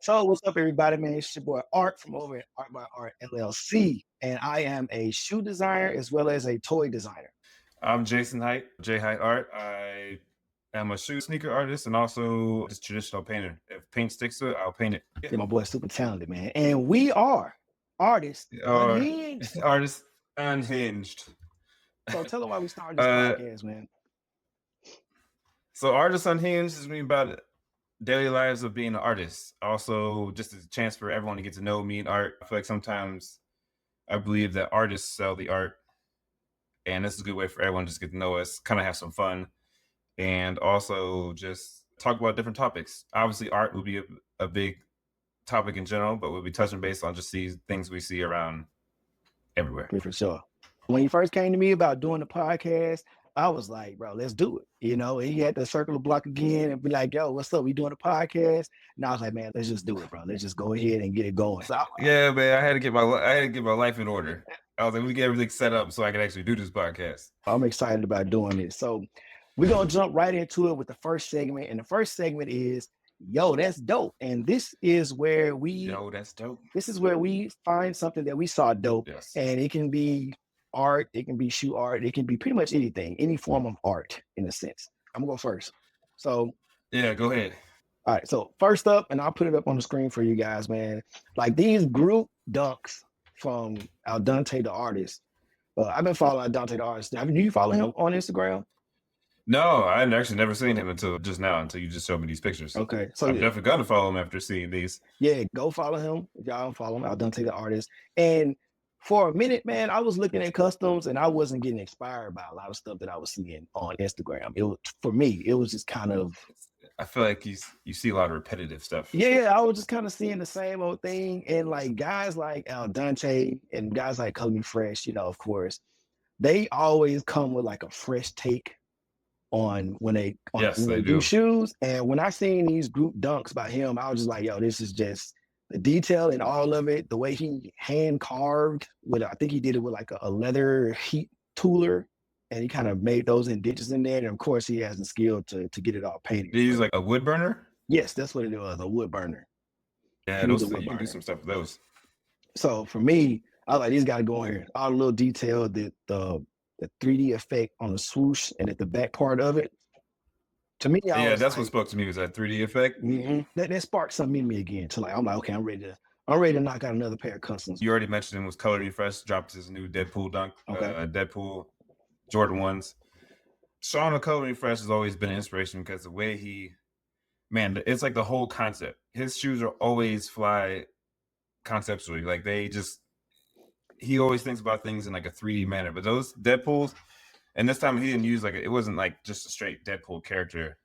So what's up, everybody, man? It's your boy Art from over at Art by Art LLC, and I am a shoe designer as well as a toy designer. I'm Jason Height, J Height Art. I am a shoe sneaker artist and also just traditional painter. If paint sticks to it, I'll paint it. Yeah, my boy's super talented, man, and we are Artist Or Unhinged. Artist Unhinged. So tell them why we started this Uh, podcast, man. so Artist Unhinged is me about daily lives of being an artist. Also, just a chance for everyone to get to know me and art. I feel like sometimes I believe that artists sell the art, and this is a good way for everyone to just get to know us, kind of have some fun, and also just talk about different topics. Obviously, art will be a big topic in general, but we'll be touching base on just these things we see around everywhere. For sure. When he first came to me about doing the podcast, I was like, bro, let's do it. You know, and he had to circle the block again and be like, yo, what's up? We doing a podcast? And I was like, man, let's just do it, bro. Let's just go ahead and get it going. So Yeah, man, I had to get my life in order. I was like, we get everything set up so I can actually do this podcast. I'm excited about doing this. So we're gonna jump right into it with the first segment. And the first segment is yo, that's dope. And this is where That's dope. this is where we find something that we saw dope. Yes. And it can be art, it can be shoe art, it can be pretty much anything, any form of art in a sense. I'm gonna go first. So Yeah, go ahead. all right, so first up, and I'll put it up on the screen for you guys, man. Like these group dunks from Al Dante the artist. I've been following Al Dante the artist. Do you follow him on Instagram? No, I had actually never seen him until just now, until you just showed me these pictures. Okay, so I'm definitely gonna follow him after seeing these. yeah, go follow him. If y'all don't follow him, Al Dante the artist. And for a minute, man, I was looking at customs and I wasn't getting inspired by a lot of stuff that I was seeing on Instagram. It was, for me, it was just kind of. I feel like you see a lot of repetitive stuff. Yeah, I was just kind of seeing the same old thing. And like guys like Al Dante and guys like Color Me Fresh, you know, of course, they always come with like a fresh take on when they do shoes. And when I seen these group dunks by him, I was just like, yo, this is just the detail and all of it, the way he hand carved with, I think he did it with like a leather heat tooler, and he kind of made those indentations in there. And of course, he has the skill to get it all painted. Did he use like a wood burner? Yes, that's what it was, a wood burner. Yeah, you can do some stuff with those. So for me, I was like, these got to go in here. All the little detail, the 3D effect on the swoosh and at the back part of it. To me, that's what spoke to me, was that 3D effect. Mm-hmm. That sparked something in me again. So like, I'm like, okay, I'm ready to knock out another pair of customs. You already mentioned him was Color Me Fresh, dropped his new Deadpool dunk, Deadpool Jordan 1s. Sean of Color Me Fresh has always been an inspiration because the way it's like the whole concept. His shoes are always fly conceptually. Like he always thinks about things in like a 3D manner. But those Deadpools, and this time he didn't use it wasn't like just a straight Deadpool character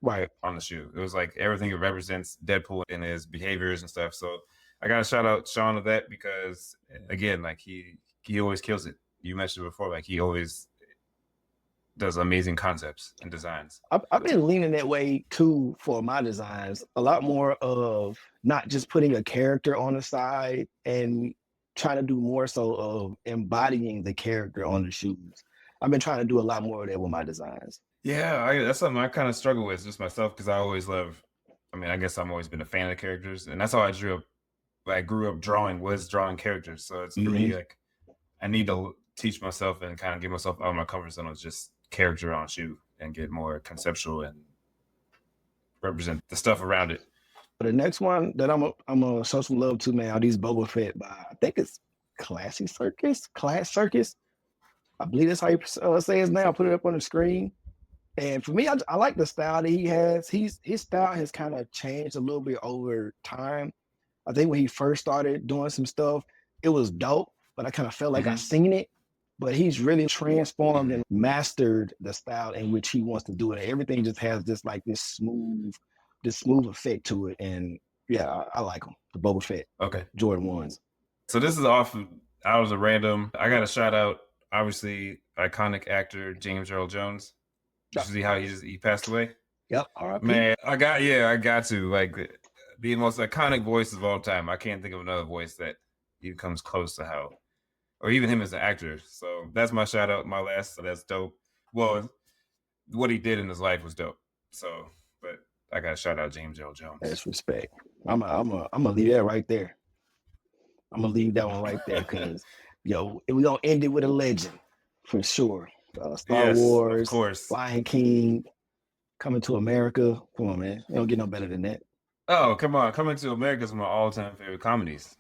on the shoe. It was like everything that represents Deadpool in his behaviors and stuff. So I got to shout out Sean of that because, again, like he always kills it. You mentioned before, like he always does amazing concepts and designs. I've been leaning that way too for my designs. A lot more of not just putting a character on the side and trying to do more so of embodying the character on the shoes. I've been trying to do a lot more of that with my designs. Yeah, that's something I kind of struggle with just myself because I guess I've always been a fan of characters, and that's how I drew up. I grew up drawing characters. So it's for me, like I need to teach myself and kind of get myself out of my comfort zone of just character on shoe and get more conceptual and represent the stuff around it. But the next one that I'm gonna show some love to, man, are these Boba Fett by, I think it's Class Circus. I believe that's how you say his name. I'll put it up on the screen. And for me, I like the style that he has. His style has kind of changed a little bit over time. I think when he first started doing some stuff, it was dope, but I kind of felt like I seen it. But he's really transformed and mastered the style in which he wants to do it. Everything just has this smooth effect to it. And yeah, I like them. The Boba Fett. Okay. Jordan 1s. So this is out of the random. I got to shout out, obviously, iconic actor James Earl Jones. Did you see how he passed away? Yep. R.I.P. Man, I got to, like, the most iconic voice of all time. I can't think of another voice that even comes close to how, or even him as an actor. So that's my shout out, my last. So that's dope. Well, what he did in his life was dope. So, but I got to shout out James Earl Jones. That's respect. I'm gonna leave that right there. I'm gonna leave that one right there because we gonna end it with a legend for sure. Star Yes, of Wars, course. Lion King, Coming to America. Come on, man. You don't get no better than that. Oh, come on. Coming to America is one of my all-time favorite comedies.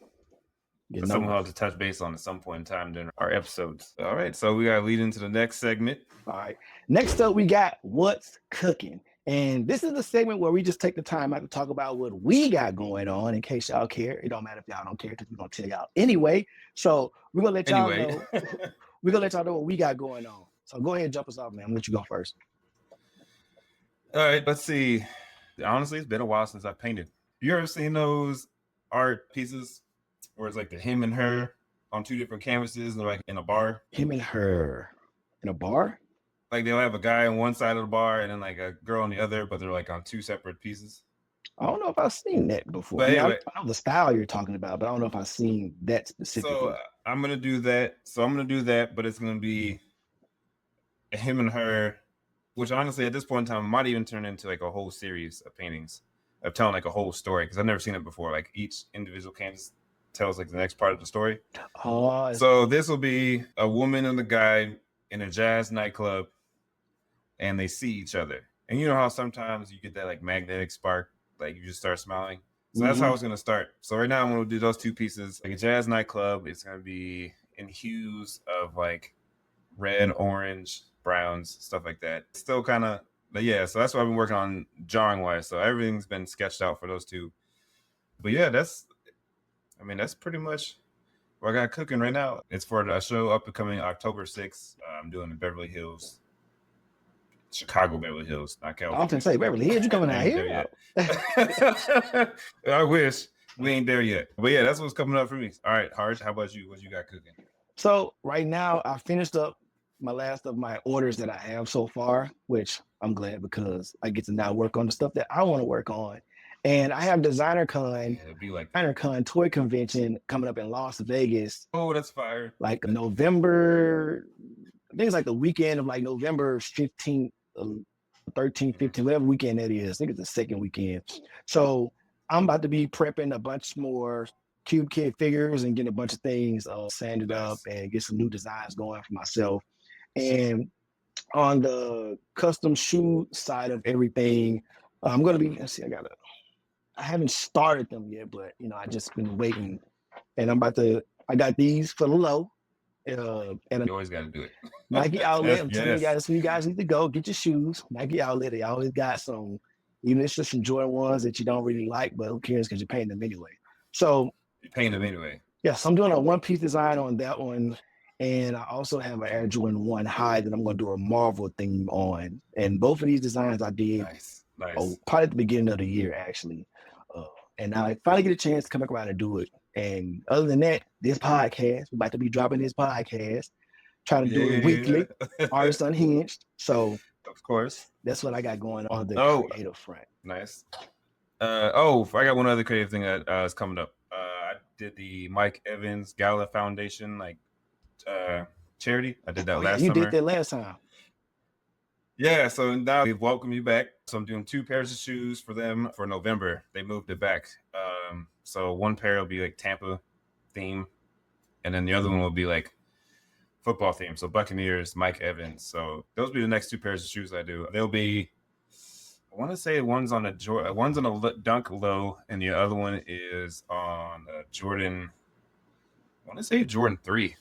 But someone will have to touch base on at some point in time during our episodes. All right, so we got to lead into the next segment. All right. Next up, we got What's Cooking. And this is the segment where we just take the time out to talk about what we got going on in case y'all care. It don't matter if y'all don't care because we're going to tell y'all anyway. So we're going to let y'all know. We're going to let y'all know what we got going on. So go ahead and jump us off, man. I'm going to let you go first. All right, let's see. Honestly, it's been a while since I painted. You ever seen those art pieces where it's like the him and her on two different canvases, like in a bar? Him and her in a bar? Like they'll have a guy on one side of the bar and then like a girl on the other, but they're like on two separate pieces. I don't know if I've seen that before. But anyway, I know the style you're talking about, but I don't know if I've seen that specifically. So I'm going to do that. But it's going to be a him and her, which honestly at this point in time might even turn into like a whole series of paintings of telling like a whole story because I've never seen it before. Like each individual canvas tells like the next part of the story. So this will be a woman and a guy in a jazz nightclub and they see each other. And you know how sometimes you get that like magnetic spark, like you just start smiling. So that's how it's going to start. So right now I'm going to do those two pieces. Like a jazz nightclub, it's going to be in hues of like red, orange, browns, stuff like that. Still kind of, but yeah, so that's what I've been working on drawing wise. So everything's been sketched out for those two. But yeah, that's pretty much what I got cooking right now. It's for a show up and coming October 6th. I'm doing in Beverly Hills. Chicago, Beverly Hills, not California. I often say Beverly Hills, you coming out here? I wish we ain't there yet. But yeah, that's what's coming up for me. All right, Harsh, how about you? What you got cooking? So right now I finished up my last of my orders that I have so far, which I'm glad because I get to now work on the stuff that I want to work on. And I have DesignerCon, DesignerCon toy convention coming up in Las Vegas. Oh, that's fire. Like November, I think it's like the weekend of like November 15th, 13th, 15th, whatever weekend that is. I think it's the second weekend. So I'm about to be prepping a bunch more Cube Kid figures and getting a bunch of things sanded up and get some new designs going for myself. And on the custom shoe side of everything, I'm going to be, let's see, I haven't started them yet, but I just been waiting. And I got these for the low. And you always got to do it. Nike Outlet. I'm telling you guys, so you guys need to go get your shoes. Nike Outlet. They always got some, even if it's just some Jordan ones that you don't really like, but who cares because you're paying them anyway. So you're paying them anyway. Yeah, so I'm doing a one-piece design on that one, and I also have an Air Jordan 1 high that I'm going to do a Marvel theme on. And both of these designs I did probably at the beginning of the year, actually. And now I finally get a chance to come back around and do it. And other than that, this podcast, we're about to be dropping this podcast, trying to do it weekly, Artist Unhinged. So, of course, that's what I got going on the creative front. Nice. I got one other creative thing that is coming up. I did the Mike Evans Gala Foundation charity. I did that last summer. You did that last time. Yeah, so now they've welcomed you back. So I'm doing 2 pairs of shoes for them for November. They moved it back. So one pair will be like Tampa theme, and then the other one will be like football theme. So Buccaneers, Mike Evans. So those will be the next 2 pairs of shoes I do. They'll be, I want to say one's on a Dunk Low, and the other one is on a Jordan. I want to say Jordan 3.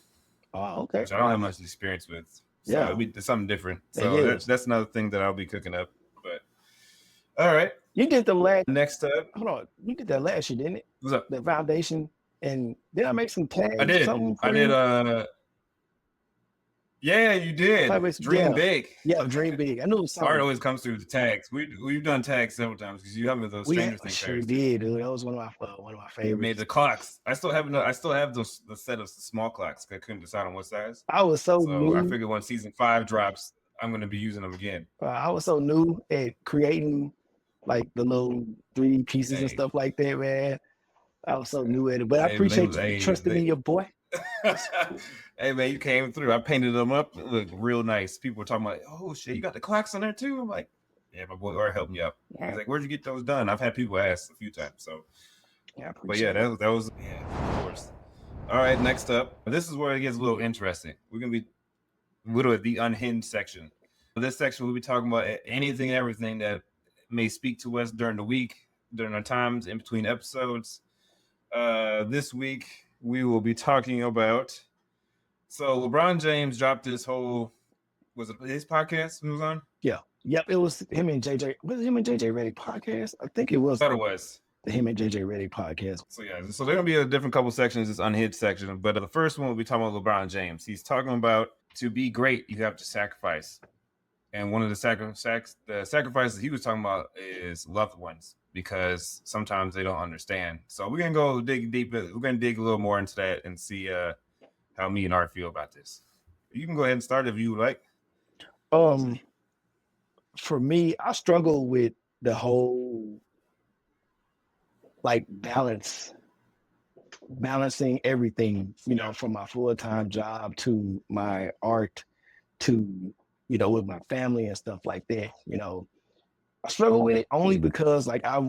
Oh, okay. Which I don't have much experience with. So it's something different. So that's another thing that I'll be cooking up. But all right. You did the last. Next up. Hold on. You did that last year, didn't it? What's up? The foundation. And did I make some tags? I did. Yeah, you did. Dream big. Yeah, dream big. I knew something. Art always comes through the tags. We've done tags several times because you have those Stranger Things. Sure did, dude. That was one of my favorites. We made the clocks. I still have the set of small clocks. I couldn't decide on what size. I was so new. I figured when season 5 drops, I'm gonna be using them again. I was so new at creating like the little 3D pieces and stuff like that, man. I was so new at it, but I appreciate you trusting in your boy. Hey man, you came through. I painted them up. It looked real nice. People were talking about, oh shit, you got the clocks on there too? I'm like, yeah, my boy Art helped me out. He's like, where'd you get those done? I've had people ask a few times. So Yeah, But yeah, appreciate it. that was of course. All right, next up. This is where it gets a little interesting. We're gonna be literally the unhinged section. This section we'll be talking about anything and everything that may speak to us during the week, during our times in between episodes. This week we will be talking about. So LeBron James dropped this whole, was it his podcast he was on? Yeah. Yep. It was him and JJ. Was it him and JJ Reddick podcast? I think it was. I thought it was the him and JJ Reddick podcast. So yeah, so they're gonna be a different couple sections, this unhinged section. But the first one will be talking about LeBron James. He's talking about to be great, you have to sacrifice. And one of the sacrifices he was talking about is loved ones, because sometimes they don't understand. So we're gonna go dig deep. We're gonna dig a little more into that and see how me and Art feel about this. You can go ahead and start if you would like. For me, I struggle with the whole like balancing everything, from my full-time job to my art to, with my family and stuff like that. I struggle with it only because like I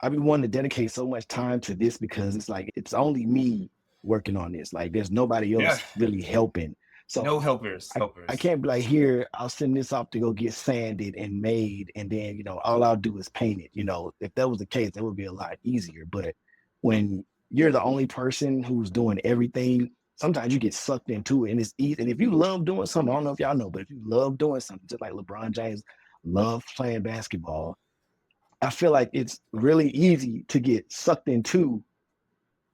be wanting to dedicate so much time to this, because it's like it's only me working on this. Like there's nobody else really helping. So no helpers. I can't be like, here, I'll send this off to go get sanded and made, and then all I'll do is paint it. If that was the case, that would be a lot easier. But when you're the only person who's doing everything, sometimes you get sucked into it, and it's easy. And if you love doing something, I don't know if y'all know, but if you love doing something, just like LeBron James loves playing basketball, I feel like it's really easy to get sucked into,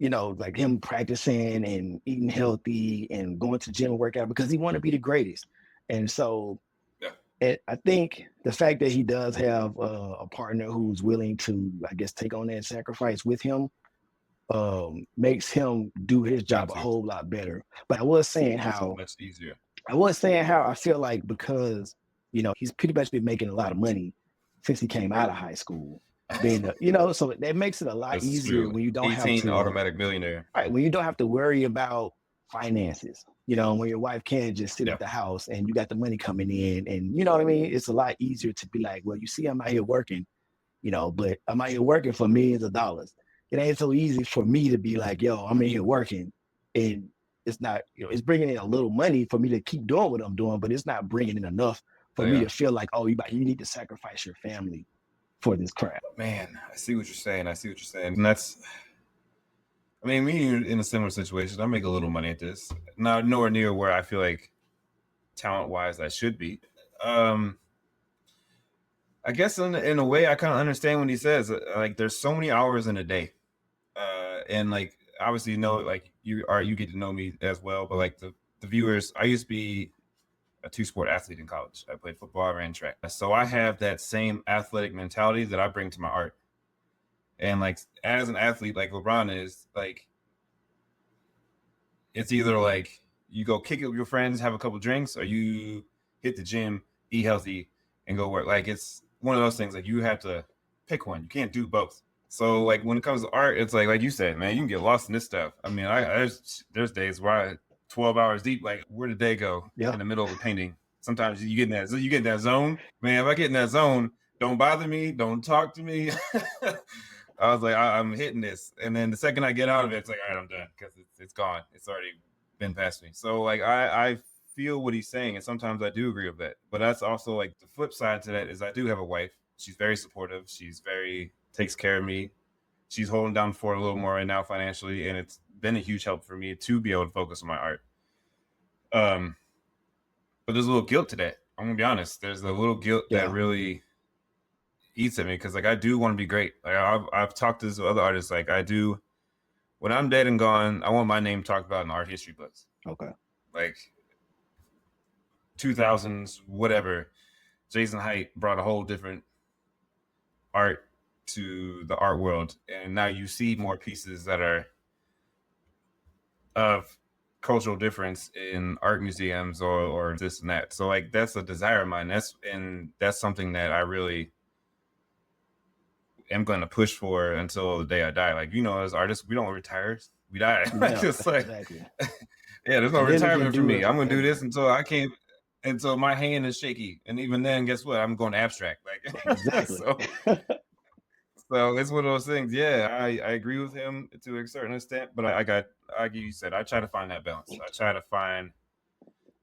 like him practicing and eating healthy and going to the gym and work out because he want to be the greatest. And so I think the fact that he does have a partner who's willing to, I guess, take on that sacrifice with him makes him do his job a whole lot better. But I was saying how much easier. I feel like, because, he's pretty much been making a lot of money since he came out of high school. So that makes it a lot easier when you don't have to automatic millionaire. Right, when you don't have to worry about finances. When your wife can just sit at the house and you got the money coming in, and you know what I mean. It's a lot easier to be like, well, you see, I'm out here working, but I'm out here working for millions of dollars. It ain't so easy for me to be like, yo, I'm in here working, and it's not, it's bringing in a little money for me to keep doing what I'm doing, but it's not bringing in enough for me to feel like, oh, you need to sacrifice your family for this crap. Man, I see what you're saying. And that's, I mean, me in a similar situation. I make a little money at this. Not nowhere near where I feel like talent-wise I should be. I guess in a way I kind of understand when he says like there's so many hours in a day, and like obviously like you get to know me as well, but like the viewers, I used to be a 2-sport athlete in college. I played football, I ran track. So I have that same athletic mentality that I bring to my art. And like as an athlete, like LeBron is, like it's either like you go kick it with your friends, have a couple drinks, or you hit the gym, eat healthy, and go work. Like it's one of those things, like you have to pick one. You can't do both. So like when it comes to art, it's like you said, man, you can get lost in this stuff. I mean, there's days where I 12 hours deep, like where did they go in the middle of a painting? Sometimes you get in that zone. Man, if I get in that zone, don't bother me, don't talk to me. I was like, I'm hitting this. And then the second I get out of it, it's like, all right, I'm done, because it's gone. It's already been past me. So like I feel what he's saying, and sometimes I do agree with that. But that's also like the flip side to that is I do have a wife. She's very supportive. She's takes care of me. She's holding down for a little more right now financially, and it's been a huge help for me to be able to focus on my art. But there's a little guilt to that. I'm gonna be honest. There's a little guilt that really eats at me, because like I do want to be great. Like I've talked to this other artists. Like I do, when I'm dead and gone, I want my name talked about in art history books. Okay. Like 2000s, whatever. Jason Haidt brought a whole different art to the art world, and now you see more pieces that are of cultural difference in art museums or this and that. So like that's a desire of mine. That's something that I really am going to push for until the day I die. Like, as artists, we don't retire, we die. Yeah, it's like, exactly. Yeah, there's no retirement for me. I'm going to do this until I can't, until my hand is shaky. And even then, guess what? I'm going abstract. Like, exactly. So it's one of those things. Yeah, I agree with him to a certain extent, but like you said, I try to find that balance. I try to find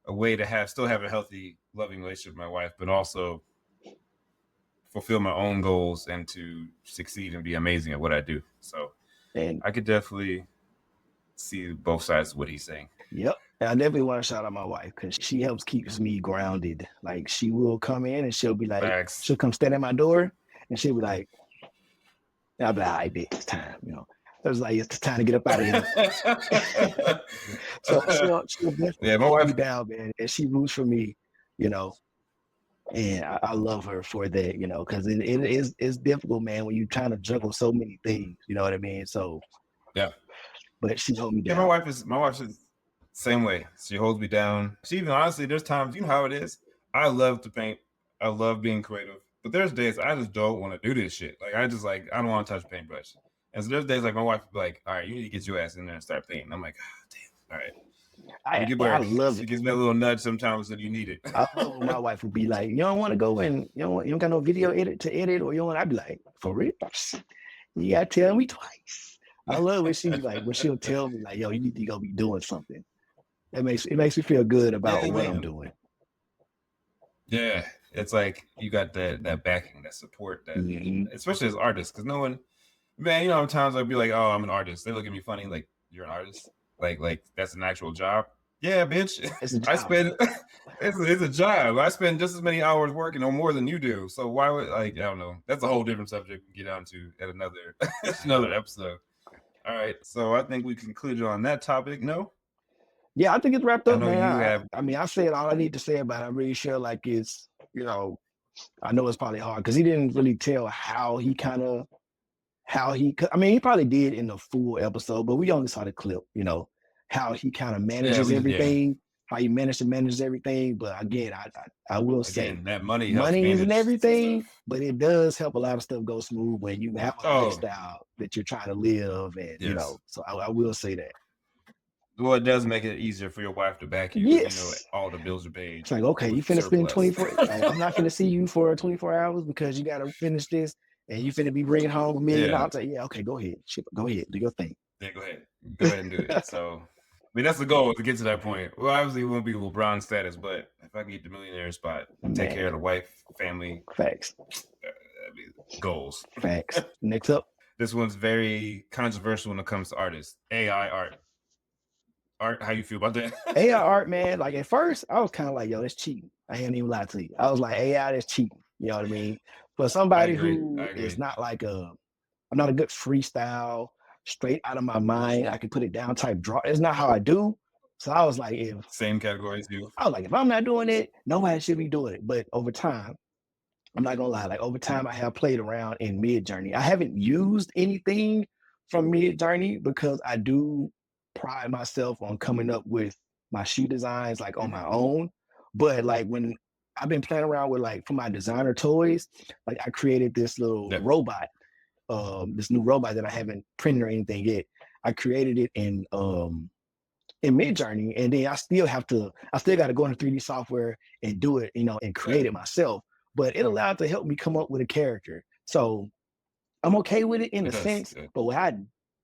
a way to still have a healthy, loving relationship with my wife, but also fulfill my own goals and to succeed and be amazing at what I do. So And I could definitely see both sides of what he's saying. yep. And I definitely want to shout out my wife because she helps keeps me grounded. Like she will come in and she'll be like, Facts. she'll come stand at my door and she'll be like, I'll be like, all right, bitch, it's time, I was like, it's time to get up out of here. So she'll definitely Yeah, my hold me wife. down, man. And she roots for me, you know. And I love her for that, because it's difficult, man, when you're trying to juggle so many things, you know what I mean? So Yeah. but she held me Yeah, down. my wife's the same way. She holds me down. She even honestly, there's times, you know how it is. I love to paint. I love being creative. But there's days I just don't want to do this shit. Like I don't want to touch a paintbrush. And so there's days like my wife would be like, all right, you need to get your ass in there and start painting. I'm like, damn, all right. I love She it. gives me a little nudge sometimes that you need it. I love when my wife would be like, "You don't want to go and you don't got no video edit, or you don't." I'd be like, "For real? You gotta tell me twice." I love when she like when she'll tell me like, "Yo, you need to go be doing something." It makes me feel good about Yeah, what man. I'm doing. Yeah, it's like you got that backing, that support, especially as artists, because no one, man, times I'd be like, oh, I'm an artist. They look at me funny, like you're an artist, like that's an actual job. Yeah, bitch. It's a I job. spend it's a job. I spend just as many hours working or more than you do. So why would I don't know. That's a whole different subject we can get onto at another episode. All right. So I think we concluded on that topic. No? Yeah, I think it's wrapped I up, know man. you have I mean, I said all I need to say about it. I'm really sure like it's, I know it's probably hard because he didn't really tell how he I mean, he probably did in the full episode, but we only saw the clip, how he kind of manages everything, how he managed to manage everything. But again, I will say that money isn't everything, stuff. but it does help a lot of stuff go smooth when you have a lifestyle that you're trying to live. And, so I will say that. Well, it does make it easier for your wife to back you. Yes. All the bills are paid. It's like, okay, you finna spend 24. I'm not finna see you for 24 hours because you got to finish this and you finna be bringing home $1 million. Yeah, okay, go ahead. Go ahead. Do your thing. Yeah, go ahead and do it. So, I mean, that's the goal to get to that point. Well, obviously, it won't be LeBron status, but if I can get the millionaire spot, take care of the wife, family. Facts. Goals. Facts. Next up. This one's very controversial when it comes to artists. AI art. Art, how you feel about that? AI art, man. Like at first, I was kind of like, yo, that's cheating. I ain't even lie to you. I was like, AI, that's cheating. You know what I mean? But somebody who is not like I'm not a good freestyle, straight out of my mind, I can put it down type draw. It's not how I do. So I was like, same category as you. I was like, if I'm not doing it, nobody should be doing it. But over time, I'm not gonna lie, like over time, I have played around in Midjourney. I haven't used anything from Midjourney because I do pride myself on coming up with my shoe designs like on my own. But like when I've been playing around with like for my designer toys, like I created this little robot, this new robot that I haven't printed or anything yet. I created it in Midjourney, and then I still got to go into 3D software and do it, and create it myself. But it allowed to help me come up with a character. So I'm okay with it in a sense. But what I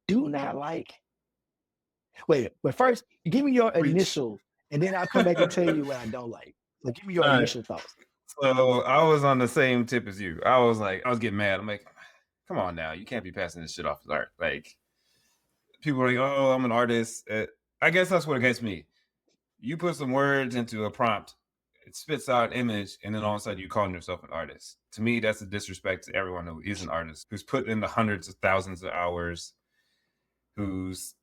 do not like, but first, give me your initial, and then I'll come back and tell you what I don't like. So give me your initial thoughts. So I was on the same tip as you. I was getting mad. I'm like, come on now, you can't be passing this shit off as art. Like, people are like, oh, I'm an artist. I guess that's what it gets me. You put some words into a prompt, it spits out an image, and then all of a sudden you calling yourself an artist. To me, that's a disrespect to everyone who is an artist, who's put in the hundreds of thousands of hours, who's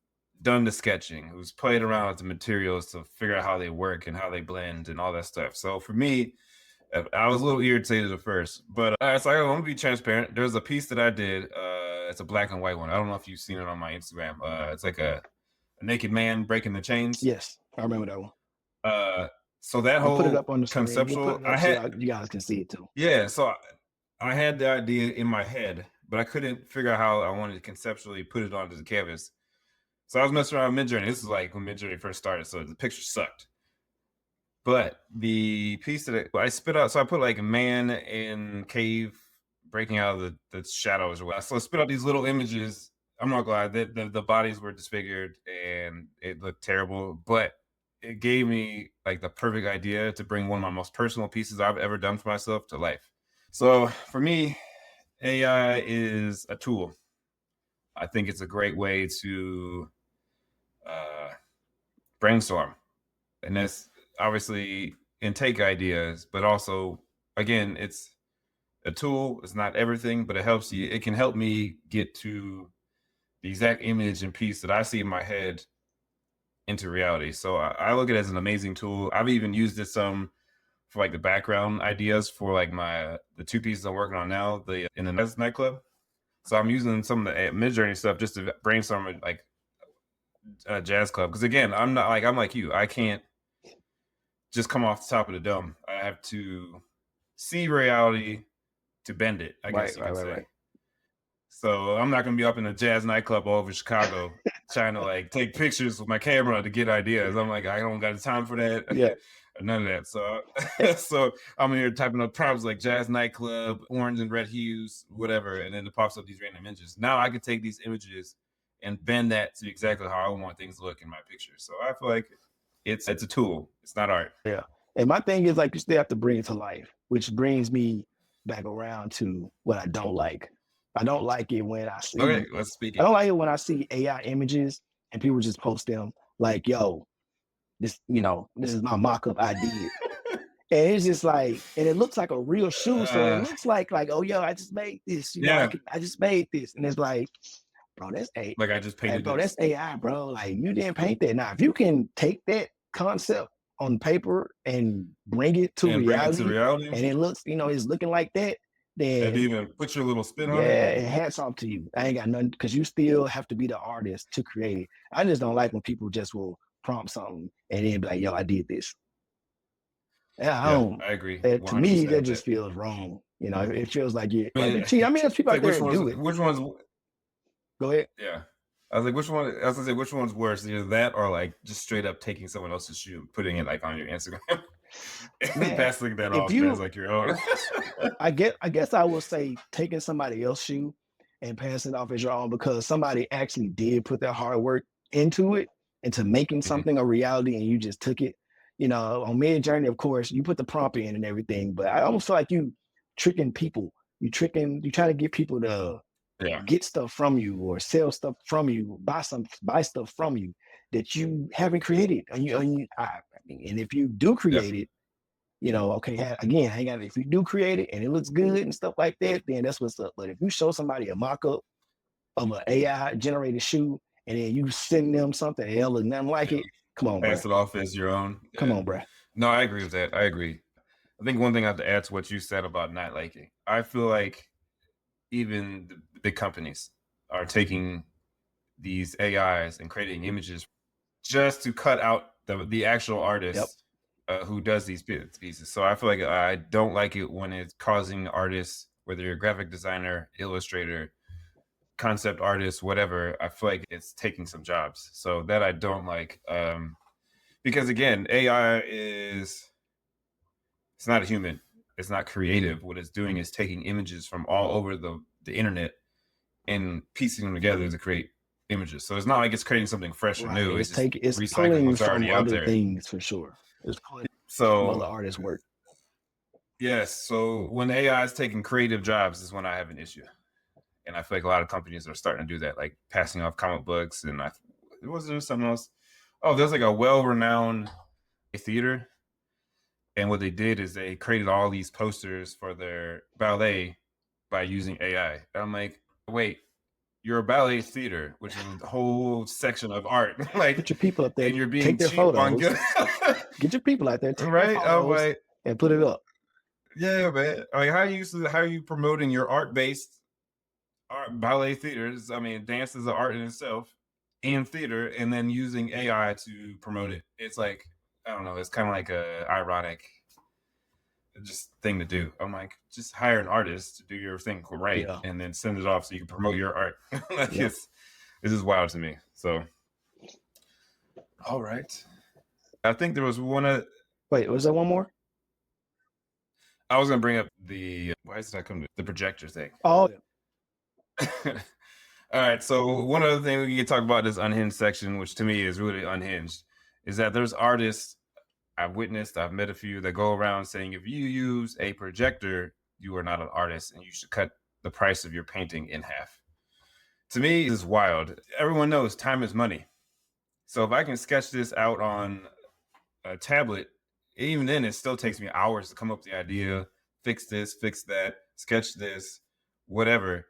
done the sketching, who's played around with the materials to figure out how they work and how they blend and all that stuff. So for me, I was a little irritated at first, but so I want to be transparent. There's a piece that I did. It's a black and white one. I don't know if you've seen it on my Instagram. It's like a naked man breaking the chains. Yes, I remember that one. So that whole put it up on the conceptual, so you guys can see it too. Yeah, so I had the idea in my head, but I couldn't figure out how I wanted to conceptually put it onto the canvas. So I was messing around with Midjourney. This is like when Midjourney first started, so the picture sucked. But the piece that I spit out, so I put like a man in cave breaking out of the shadows or what. So I spit out these little images. I'm not glad that the bodies were disfigured and it looked terrible, but it gave me like the perfect idea to bring one of my most personal pieces I've ever done for myself to life. So for me, AI is a tool. I think it's a great way to brainstorm, and that's obviously intake ideas, but also, again, it's a tool. It's not everything, but it helps you. It can help me get to the exact image and piece that I see in my head into reality. So I look at it as an amazing tool. I've even used it some for like the background ideas for like the two pieces I'm working on now, the in the nightclub. So I'm using some of the Midjourney stuff just to brainstorm like a jazz club. Because again, I'm like you. I can't just come off the top of the dome. I have to see reality to bend it, I guess you can say. So I'm not gonna be up in a jazz nightclub all over Chicago trying to like take pictures with my camera to get ideas. I'm like, I don't got the time for that. Yeah. None of that. So so I'm here typing up prompts like jazz nightclub, orange and red hues, whatever, and then it pops up these random images. Now I can take these images and bend that to exactly how I want things to look in my picture. So I feel like it's a tool. It's not art. Yeah. And my thing is like you still have to bring it to life, which brings me back around to what I don't like. I don't like it when I see Okay, let's speak it. I don't like it when I see AI images and people just post them like, yo, this is my mock-up I did. And it's just like, and it looks like a real shoe. So it looks like, oh, yo, I just made this, I just made this. And it's like, bro, that's AI. Like I just painted bro, that's AI, bro. Like you didn't paint that. Now, if you can take that concept on paper and bring it to reality, and it looks, it's looking like that, then and even put your little spin on it. Yeah, hats off to you. I ain't got nothing because you still have to be the artist to create it. I just don't like when people just will prompt something and then be like, yo, I did this. Yeah, I agree. To me, that just feels wrong. It feels like you cheat. I mean, there's people out there that do it. Which one's? Go ahead. Yeah, I was like, which one? I was gonna say, which one's worse? Either that or like just straight up taking someone else's shoe, putting it like on your Instagram, and passing that off as like your own. I guess I will say taking somebody else's shoe and passing it off as your own because somebody actually did put their hard work into it, into making something a reality, and you just took it. On Midjourney, of course, you put the prompt in and everything, but I almost feel like you tricking people. You trying to get people to get stuff from you or sell stuff from you, buy stuff from you that you haven't created. And if you do create it, okay, again, hang on. If you do create it and it looks good and stuff like that, then that's what's up. But if you show somebody a mock-up of an AI generated shoe and then you send them something and it look nothing like it, come on, pass it off as your own. Come on, bro. No, I agree with that. I agree. I think one thing I have to add to what you said about not liking, I feel like even the big companies are taking these AIs and creating images just to cut out the actual artist who does these pieces. So I feel like I don't like it when it's causing artists, whether you're a graphic designer, illustrator, concept artist, whatever, I feel like it's taking some jobs. So that I don't like. Because again, AI it's not a human. It's not creative. What it's doing is taking images from all over the internet and piecing them together to create images. So it's not like it's creating something fresh or new. It's recycling what's already out there. Things for sure. It's pulling from other artists' work. Yes. So when AI is taking creative jobs is when I have an issue. And I feel like a lot of companies are starting to do that, like passing off comic books. And was there something else? Oh, there's like a well-renowned theater. And what they did is they created all these posters for their ballet by using AI. And I'm like, wait, you're a ballet theater, which is a whole section of art. Like, get your people up there, and you're being take their photos. Get your people out there, take right? Their photos and put it up. Yeah, man. Like, how are you promoting your art-based ballet theaters? I mean, dance is an art in itself, and theater, and then using AI to promote it. It's like, I don't know. It's kind of like a ironic just thing to do. I'm like, just hire an artist to do your thing right, and then send it off so you can promote your art. Like this is wild to me. So, all right. I think there was one. Wait, was there one more? I was gonna bring up why did I come to the projector thing? Oh, all right. So one other thing we can talk about this unhinged section, which to me is really unhinged, is that there's artists I've met a few that go around saying if you use a projector, you are not an artist and you should cut the price of your painting in half. To me, this is wild. Everyone knows time is money. So if I can sketch this out on a tablet, even then it still takes me hours to come up with the idea, fix this, fix that, sketch this, whatever.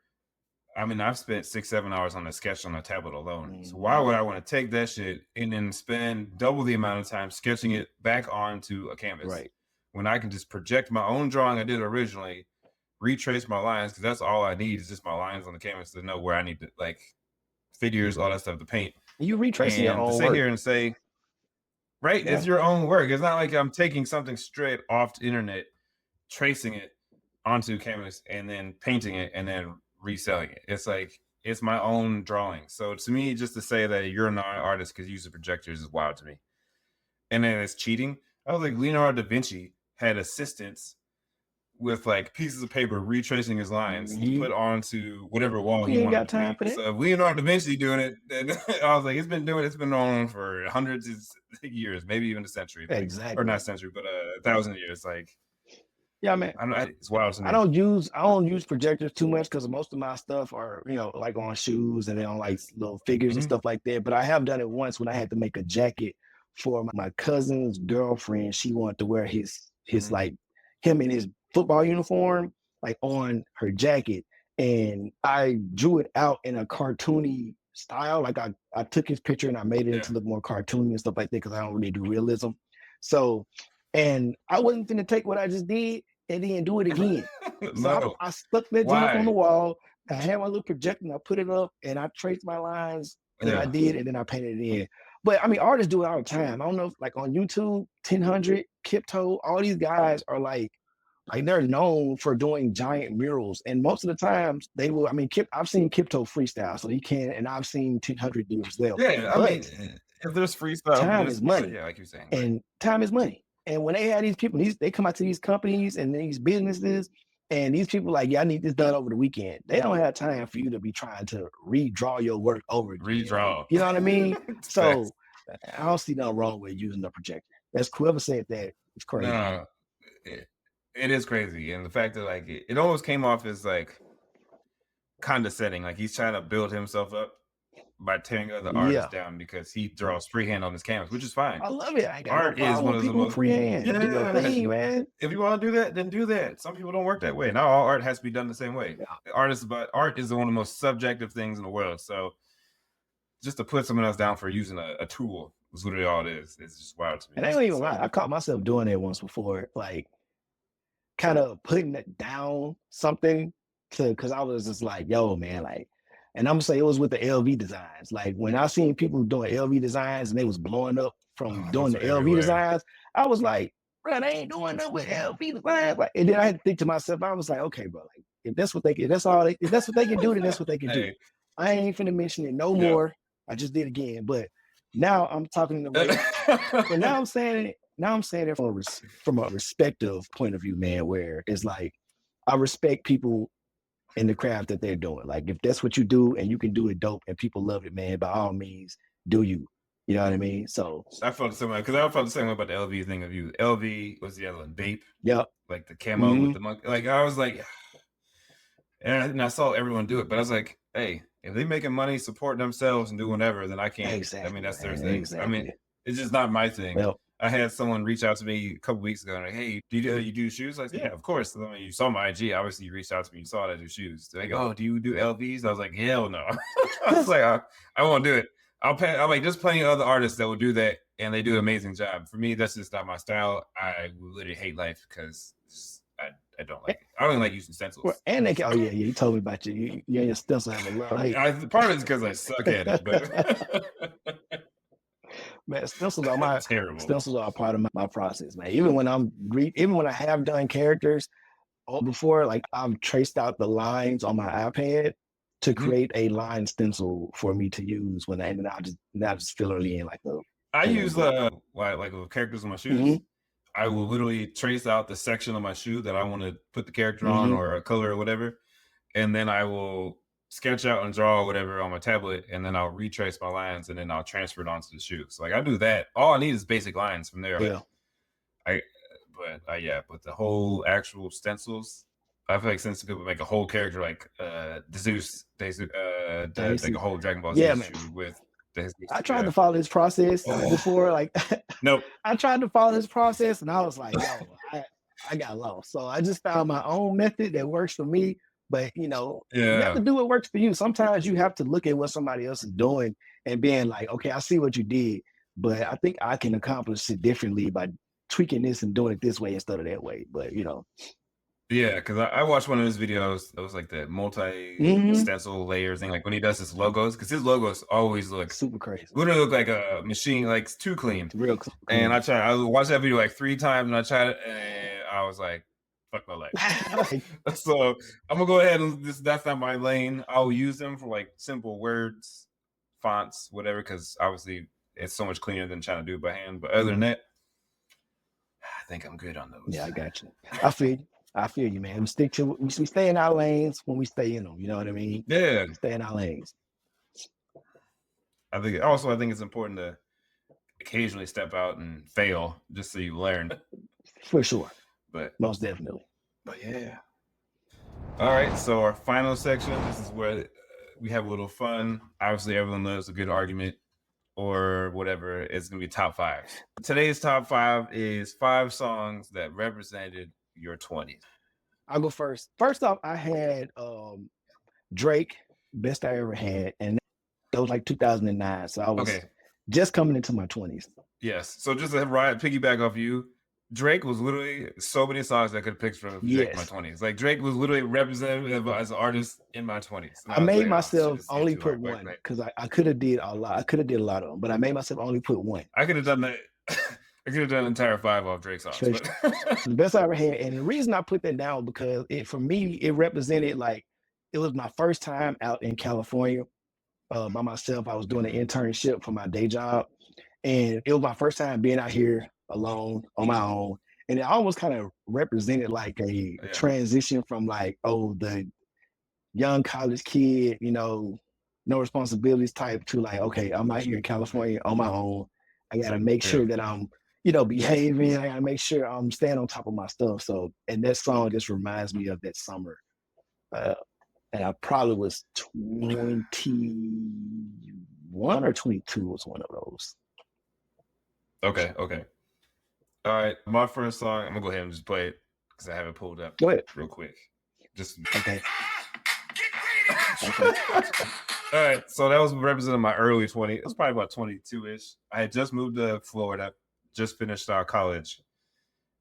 I mean, I've spent 6-7 hours on a sketch on a tablet alone. So why would I want to take that shit and then spend double the amount of time sketching it back onto a canvas? Right. When I can just project my own drawing I did originally, retrace my lines, because that's all I need is just my lines on the canvas to know where I need to, like, figures, all that stuff to paint. You retracing your own to sit work. here and say, right, it's your own work. It's not like I'm taking something straight off the internet, tracing it onto canvas, and then painting it, and then reselling it. It's like, it's my own drawing. So to me, just to say that you're not an artist because you use the projectors is wild to me. And then it's cheating. I was like, Leonardo da Vinci had assistants with like pieces of paper retracing his lines to put onto whatever wall he wanted got to time paint. for that. So if Leonardo da Vinci doing it, then I was like, it's been on for hundreds of years, maybe even a century. Exactly. Or not a century, but 1,000 years. Like, yeah, man. It's wild to me. I don't use projectors too much because most of my stuff are, like on shoes and then on like little figures and stuff like that. But I have done it once when I had to make a jacket for my cousin's girlfriend. She wanted to wear his like him in his football uniform, like on her jacket. And I drew it out in a cartoony style. Like I took his picture and I made it to look more cartoony and stuff like that because I don't really do realism. So, and I wasn't going to take what I just did and then do it again. So I stuck that junk on the wall. I had my little projector and I put it up and I traced my lines and I did, and then I painted it in. But I mean, artists do it all the time. I don't know if like on YouTube, 1000, Kipto, all these guys are like they're known for doing giant murals. And most of the times they will, I mean, I've seen Kipto freestyle, so he can, and I've seen 1000 do as well. Yeah, I mean, if there's freestyle, time is money. Yeah, like you're saying. And time is money. And when they have these people, they come out to these companies and these businesses, and these people like, yeah, I need this done over the weekend. They don't have time for you to be trying to redraw your work over again. Redraw. You know what I mean? So I don't see nothing wrong with using the projector. That's whoever said that. It's crazy. No, it is crazy. And the fact that like it almost came off as like condescending. Like he's trying to build himself up by tearing other artists down because he draws freehand on his canvas, which is fine. I love it. Art is one of the most freehand. Do your thing, man. If you want to do that, then do that. Some people don't work that way. Not all art has to be done the same way. Yeah. Art is one of the most subjective things in the world. So just to put someone else down for using a tool is literally all it is. It's just wild to me. And I don't even lie. I caught myself doing that once before, like kind of putting it down something because I was just like, yo, man, like. And I'm gonna say it was with the LV designs. Like when I seen people doing LV designs and they was blowing up from doing the LV designs, I was like, bro, they ain't doing nothing with LV designs. Like, and then I had to think to myself, I was like, okay, bro, like if that's what they can, if that's what they can do, then that's what they can do. I ain't finna mention it no more. I just did again, but now I'm talking to but now I'm saying it from a respective point of view, man, where it's like I respect people in the craft that they're doing. Like if that's what you do and you can do it dope and people love it, man, by all means, do you. You know what I mean? So I felt the same way because I felt the same way about the LV thing of you. LV was the other one, Bape. Yep. Like the camo with the monkey. Like I was like, and I saw everyone do it, but I was like, hey, if they're making money, supporting themselves and doing whatever, then I can't. Exactly, I mean, that's their thing. Exactly. I mean, it's just not my thing. Well, I had someone reach out to me a couple weeks ago and like, hey, do you do shoes? I said, yeah, of course. I mean, you saw my IG. Obviously, you reached out to me. You saw that I do shoes. They go, oh, do you do LVs? I was like, hell no. I was like, I won't do it. I'm like, there's plenty of other artists that will do that and they do an amazing job. For me, that's just not my style. I literally hate life because I don't like it. I don't even like using stencils. Well, and they can, you told me about you and your stencil have a lot. Part of it's because I suck at it, but man, stencils are stencils are a part of my process, man. Even when I have done characters before, like I've traced out the lines on my iPad to create a line stencil for me to use and I just fill it in like I use like characters on my shoes. I will literally trace out the section of my shoe that I want to put the character on, or a color or whatever, and then I will sketch out and draw whatever on my tablet, and then I'll retrace my lines, and then I'll transfer it onto the shoe. So like I do that. All I need is basic lines from there. Yeah. But the whole actual stencils, I feel like since people make a whole character like Zeus, like a whole Dragon Ball Z shoe with. I tried to follow his process before, like nope. I tried to follow his process, and I was like, yo, I got lost. So I just found my own method that works for me. But you have to do what works for you. Sometimes you have to look at what somebody else is doing and being like, okay, I see what you did, but I think I can accomplish it differently by tweaking this and doing it this way instead of that way. But yeah, because I watched one of his videos. It was like the multi stencil layers thing, like when he does his logos, because his logos always look super crazy. Literally look like a machine, like it's too clean. Real clean. And I watched that video like 3 times, and I tried it, and I was like, fuck my life. So I'm gonna go ahead and that's not my lane. I'll use them for like simple words, fonts, whatever, because obviously it's so much cleaner than trying to do it by hand. But other than that, I think I'm good on those. Yeah, I got you. I feel you, man. We stay in our lanes when we stay in them. You know what I mean? Yeah. Stay in our lanes. I think it's important to occasionally step out and fail just so you learn. For sure. But most definitely. But yeah. All right. So our final section, this is where we have a little fun. Obviously, everyone loves a good argument or whatever. It's going to be top 5. Today's top 5 is 5 songs that represented your 20s. I'll go first. First off, I had Drake, Best I Ever Had, and that was like 2009. So I was just coming into my 20s. Yes. So just to piggyback off you, Drake was literally so many songs I could pick from Drake in my 20s. Like Drake was literally representative as an artist in my 20s. I made myself only put one because I could have did a lot. I could have did a lot of them, but I made myself only put one. I could have done that. I could have done an entire 5 off Drake songs. The Best I Ever Had, and the reason I put that down because for me it represented like it was my first time out in California by myself. I was doing an internship for my day job, and it was my first time being out here alone on my own, and it almost kind of represented like a transition from like the young college kid, no responsibilities type to like, okay, I'm out here in California on my own. I gotta make sure that I'm behaving. I gotta make sure I'm staying on top of my stuff. So, and that song just reminds me of that summer. And I probably was 21 or 22 was one of those. Okay. All right. My first song, I'm going to go ahead and just play it because I have it pulled up. Go ahead. Real quick. Okay. All right. So that was representing my early 20s. It was probably about 22-ish. I had just moved to Florida, just finished college,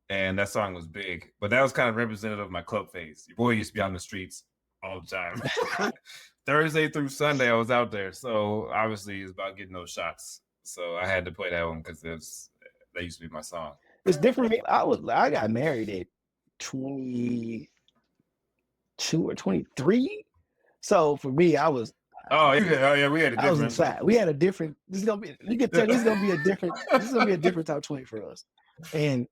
and that song was big. But that was kind of representative of my club phase. Your boy used to be out in the streets all the time. Thursday through Sunday, I was out there. So obviously, it's about getting those shots. So I had to play that one because that used to be my song. It's different. I got married at 22 or 23. So for me, I was. Oh yeah, we had a different. I was inside. We had a different. This is gonna be. You can tell this is gonna be a different. This is gonna be a different top 20 for us. And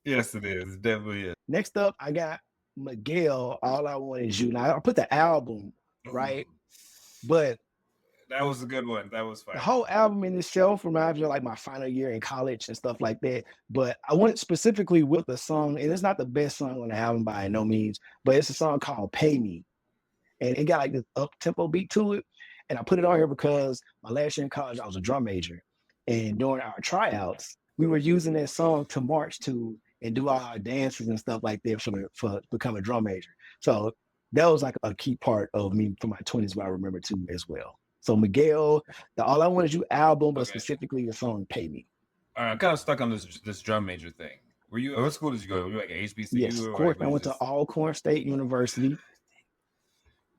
yes, it is. It definitely is. Next up, I got Miguel. All I Want Is You. Now I put the album right, but that was a good one. That was fun. The whole album in this shelf reminds me of like my final year in college and stuff like that. But I went specifically with the song, and it's not the best song on the album by no means, but it's a song called Pay Me. And it got like this up-tempo beat to it. And I put it on here because my last year in college, I was a drum major. And during our tryouts, we were using that song to march to and do all our dances and stuff like that for become a drum major. So that was like a key part of me for my 20s, what I remember too as well. So Miguel, the All I Want Is You album, but specifically the song Pay Me. I'm kind of stuck on this drum major thing. What school did you go to? Were you like an HBCU? Yes, of course. I went to Alcorn State University.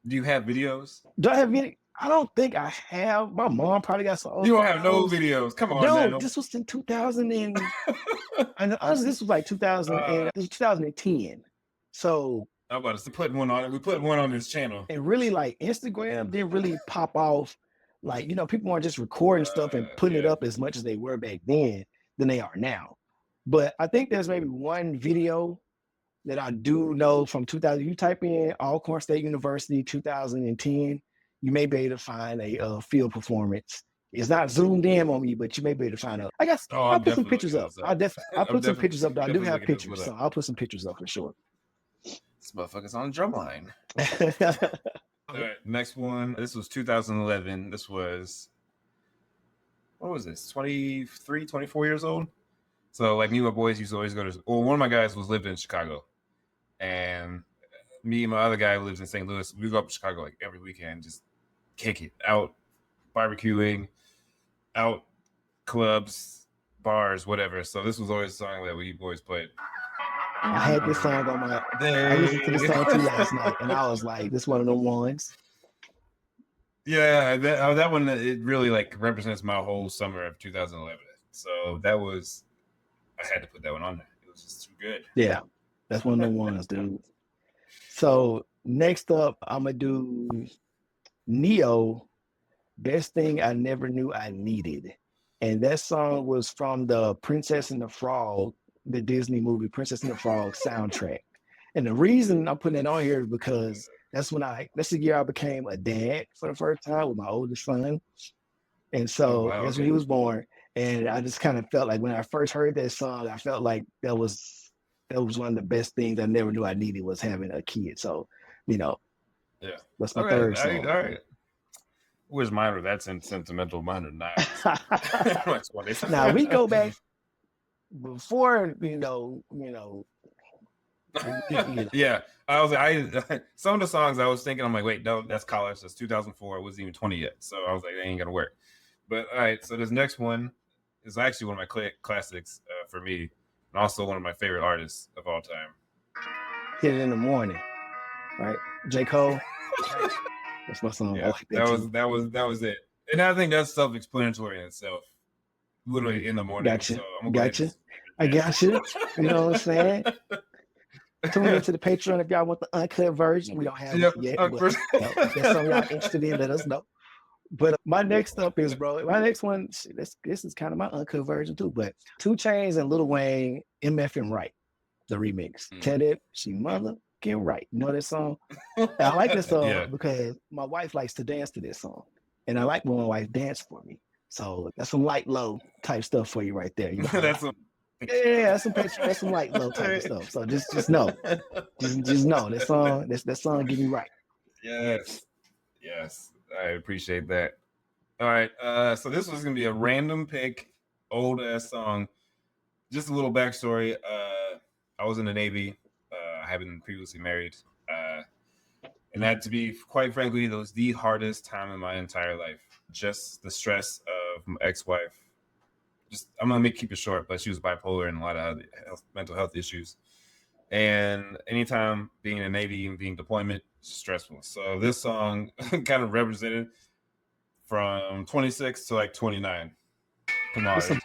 Do you have videos? Do I have any? I don't think I have. My mom probably got some. You don't have no videos. Come on, no. This was in 2000 and honestly, this was like 2010. So I'm about to put one on it. We put one on this channel. And really, like Instagram didn't really pop off. Like people weren't just recording stuff and putting it up as much as they were back then than they are now. But I think there's maybe one video that I do know from 2000. You type in Alcorn State University 2010, you may be able to find a field performance. It's not zoomed in on me, but you may be able to find out. I guess I'll put some pictures up. I'll put some pictures up. I do have pictures, so I'll put some pictures up for sure. This motherfucker's on the drum line. All right, next one. This was 2011. This was, what was this? 23, 24 years old. So like me and my boys used to always go to, well, one of my guys was living in Chicago, and me and my other guy who lives in St. Louis, we go up to Chicago like every weekend, just kick it out, barbecuing, out clubs, bars, whatever. So this was always a song that we always played. I had this song on my. I listened to this song too last night, and I was like, "This one of them ones." Yeah, that one, it really like represents my whole summer of 2011. So that was, I had to put that one on there. It was just too good. Yeah, that's one of the ones, dude. So next up, I'm gonna do Neo, Best Thing I Never Knew I Needed. And that song was from the Princess and the Frog, the Disney movie Princess and the Frog soundtrack. And the reason I'm putting it on here is because that's the year I became a dad for the first time with my oldest son. And so that's when he was born. And I just kind of felt like when I first heard that song, I felt like that was one of the best things I never knew I needed, was having a kid. So, yeah, that's my third song. All right. Where's mine? That's sentimental. Mine are not. Now we go back before, Yeah, I was some of the songs I was thinking, I'm like, wait, no, that's college. That's 2004. I wasn't even 20 yet, so I was like, that ain't gonna work. But all right, so this next one is actually one of my classics for me, and also one of my favorite artists of all time. Hit It in the Morning, right? J. Cole. That's my song. Yeah, that was it. And I think that's self-explanatory in itself. Literally in the morning. Gotcha. So I got you. You know what I'm saying? Tune into the Patreon if y'all want the uncut version. We don't have it yet. But, if there's something y'all interested in, let us know. But my next up is, my next one, this is kind of my uncut version too, but 2 Chainz and Lil Wayne, MF and Right, the remix. Tell that she mother get right. You know that song? I like this song because my wife likes to dance to this song. And I like when my wife dances for me. So that's some light low type stuff for you right there. You know? That's some light low type of stuff. So just know. Just know that song get me right. Yes. I appreciate that. All right. So this was gonna be a random pick, old ass song. Just a little backstory. I was in the Navy. I have been previously married. And that, to be quite frankly, that was the hardest time in my entire life. Just the stress of my ex-wife. I'm gonna keep it short, but she was bipolar and a lot of mental health issues. And anytime being in the Navy and being deployment, it's stressful. So this song kind of represented from 26 to like 29. Come on. It's a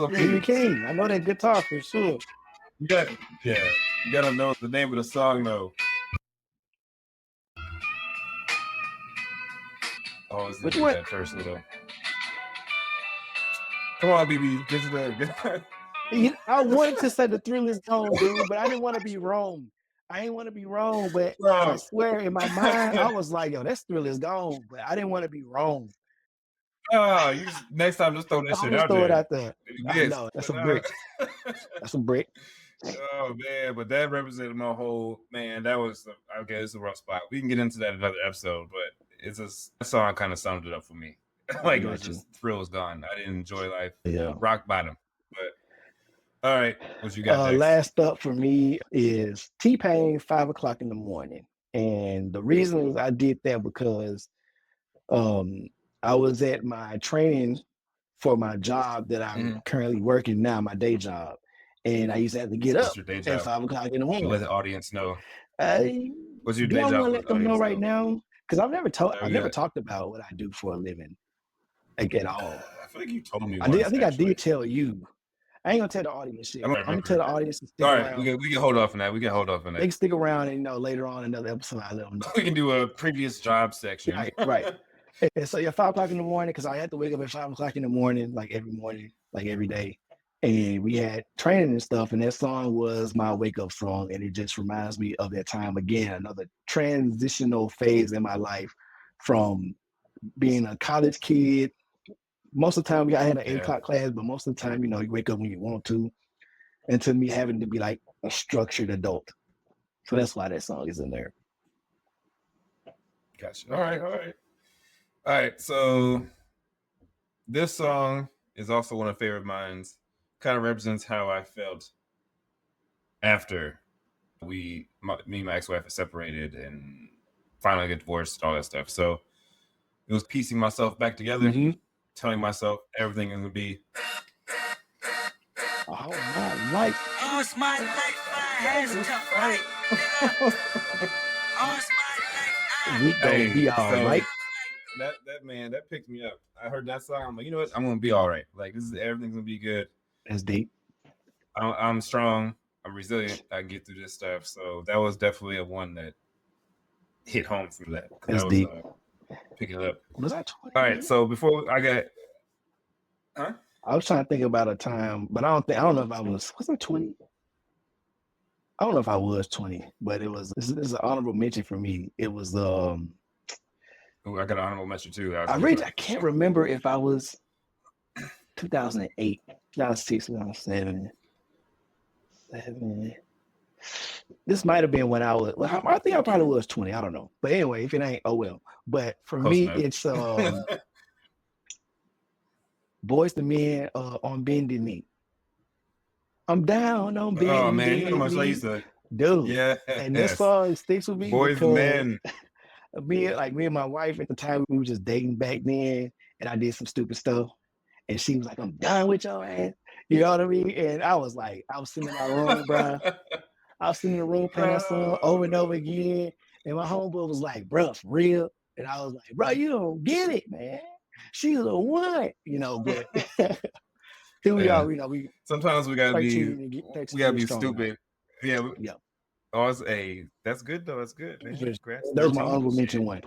BB King. I know that guitar for sure. You gotta know the name of the song though. Oh, it's that first little. Come on, BB, get to that. I wanted to say The Thrill Is Gone, dude, but I didn't want to be wrong. I didn't want to be wrong, but I swear in my mind, I was like, yo, that Thrill Is Gone, but I didn't want to be wrong. Oh, next time just throw that shit out there. Throw it out there. No, that's a brick. That's a brick. Oh man, but that represented my whole that was it's a rough spot. We can get into that in another episode, but it's that song kind of summed it up for me. Like it was just Thrill is gone. I didn't enjoy life. Yeah. Rock bottom. But all right, what you got next? Last up for me is T-Pain, 5 o'clock in the morning. And the reason I did that because I was at my training for my job that I'm currently working now, my day job. And I used to have to get up at 5 o'clock in the morning. Let the audience know. What's your day job? I want to let them know right now? Because I've never talked about what I do for a living, like at all. I feel like you told me. I think I did tell you. I ain't gonna tell the audience shit. I'm gonna tell the audience to stick around. All right, we can hold off on that. They can stick around and later on in another episode I let them know. We can do a previous job section. Right. And so 5 o'clock in the morning, because I had to wake up at 5 o'clock in the morning, like every day. and we had training and stuff. And that song was my wake up song, and it just reminds me of that time again. Another transitional phase in my life from being a college kid. Most of the time, I had an 8 o'clock class, but most of the time, you wake up when you want to, and to me, having to be like a structured adult. So that's why that song is in there. Gotcha. All right. So this song is also one of my favorite mines. Kind of represents how I felt after me and my ex-wife are separated and finally get divorced and all that stuff. So it was piecing myself back together, telling myself everything is gonna be all my life. All's my life I has to fight. All's my life we gonna be all right. That picked me up. I heard that song. I'm like, you know what? I'm gonna be all right. Like everything's gonna be good. That's deep. I'm strong. I'm resilient. I can get through this stuff. So that was definitely a one that hit home through that. That's deep. Picking it up. Was I 20? All right. So before I got, I was trying to think about a time, but I don't know if I was I 20? I don't know if I was 20, but this is an honorable mention for me. It was I got an honorable mention too. I can't remember if I was 2008, 2006, 2007. This might have been when I was. Well, I think I probably was 20. I don't know, but anyway, if it ain't, oh well. But for Close me, enough. it's Boys to Men on Bended Knee. I'm down on Bended Knee. Oh man, you know how much I used to. Dude, yeah, and this song sticks with me. Boys to Men. Me and my wife at the time, we were just dating back then, and I did some stupid stuff, and she was like, "I'm done with your ass." You know what I mean? And I was sitting in my room, bro. I was sitting in the room playing that song over and over again, and my homeboy was like, "Bro, for real?" And I was like, "Bro, you don't get it, man. She's the one," But here we are. We sometimes we gotta be stupid. Yeah. Yeah. Oh, that's good though. That's good, man. That was my honorable mention one.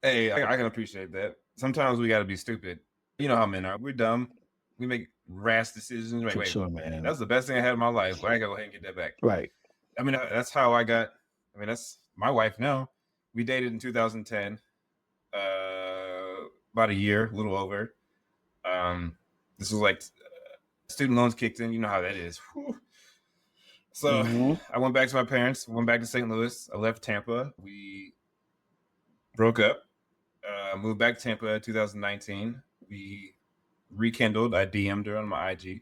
Hey, I can appreciate that. Sometimes we gotta be stupid. You know how men are. We're dumb. We make rash decisions. Wait, sure, man. That's the best thing I had in my life. I gotta go ahead and get that back. Right. I mean, that's how I got. I mean, that's my wife now. We dated in 2010. About a year, a little over. This was like student loans kicked in. You know how that is. Whew. So I went back to my parents. Went back to St. Louis. I left Tampa. We broke up. Moved back to Tampa in 2019. We rekindled. I DM'd her on my IG,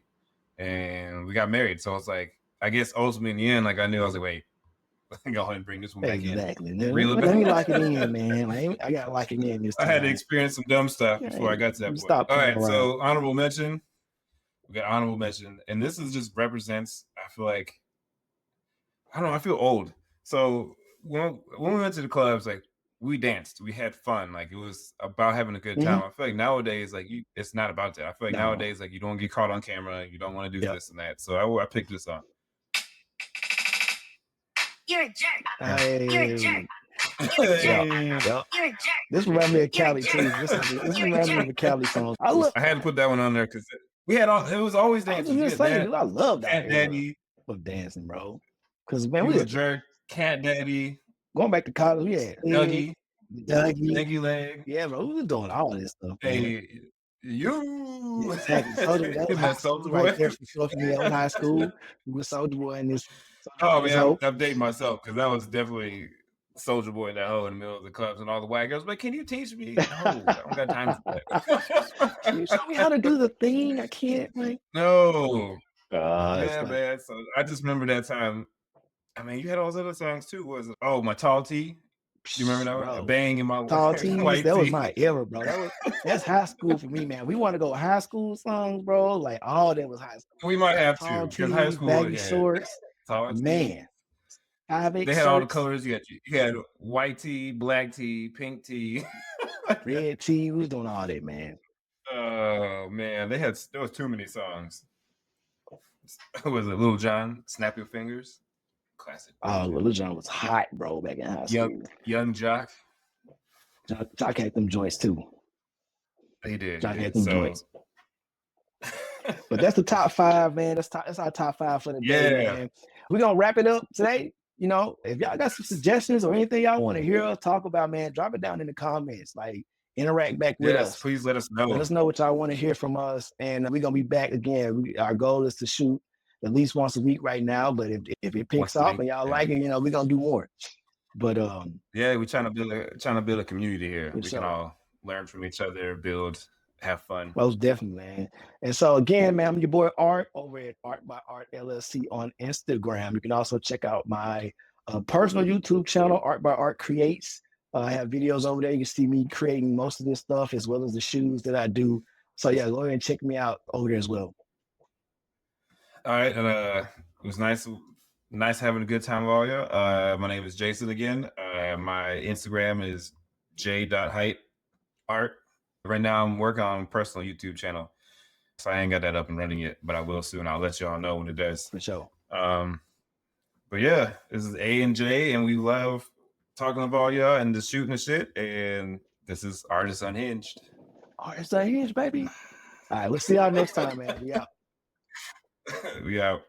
and we got married. So I was like, I guess ultimately in the end, like I knew, I was like, wait, let me go ahead and bring this one back in. Exactly. Let me lock it in, man. I gotta lock it in this time. I had to experience some dumb stuff before I got to that point. All right, so honorable mention. We got honorable mention, and this is just represents. I feel like I don't know. I feel old. So when we went to the clubs, like we danced, we had fun. Like it was about having a good time. I feel like nowadays, like it's not about that. I feel like nowadays, like you don't get caught on camera. You don't want to do this and that. So I picked this up. You're a jerk. You're a jerk. You're a jerk. This reminds me of Cali too. This reminds me of a Cali song. I had to put that one on there because we had all. It was always dancing. I love that. Cat Daddy of dancing, bro. Because man, we was a jerk. Cat Daddy. Going back to college, we had Dougie Leg. Yeah, bro, we was doing all this stuff. Hey, you. Exactly. Soulja Boy right there for sure for me in high school. We were Soulja Boy in this. Oh man, I'm dating myself because that was definitely Soulja Boy in that hole in the middle of the clubs and all the white girls. Like, can you teach me? No, I don't got time for that. Can you show me how to do the thing? I can't. Like, no. Man. So I just remember that time. I mean, you had all those other songs too. Was it? Oh, my Tall Tee. Do you remember that one? Bang in my Tall Tees. That was my era, bro. That's high school for me, man. We want to go high school songs, bro. Like all that was high school. We might have Tall to because high school baggy shorts. Man, they had all the colors. You had white tee, black tee, pink tee, red tee. We was doing all that, man. Oh man, there was too many songs. Was it Lil Jon? Snap Your Fingers. Classic. Oh, Lil Jon was hot, bro, back in high school. Young Jock. Jock had them joints too. He did. Jock had them joints. But that's the top 5, man. That's our top 5 for the day, man. We're gonna wrap it up today. You know, if y'all got some suggestions or anything y'all want to hear us talk about, man, drop it down in the comments. Like, interact back with us. Please let us know. Let us know what y'all want to hear from us, and we're gonna be back again. Our goal is to shoot at least once a week right now, but if it picks up and y'all like it, you know, we're gonna do more. But we're trying to build a community here. We can all learn from each other, build, have fun. Most definitely, man. And so again, man, I'm your boy Art over at Art by Art LLC on Instagram. You can also check out my personal YouTube channel, Art by Art Creates. I have videos over there. You can see me creating most of this stuff as well as the shoes that I do. So yeah, go ahead and check me out over there as well. All right, and it was nice having a good time with all y'all. My name is Jason again. My Instagram is j.height.art. Right now I'm working on a personal YouTube channel, so I ain't got that up and running yet, but I will soon. I'll let y'all know when it does. For sure. But yeah, this is A and J, and we love talking about all y'all and just shooting the shit. And this is Artist Unhinged. Artist Unhinged, baby. All right, we'll see y'all next time, man. We out. We out.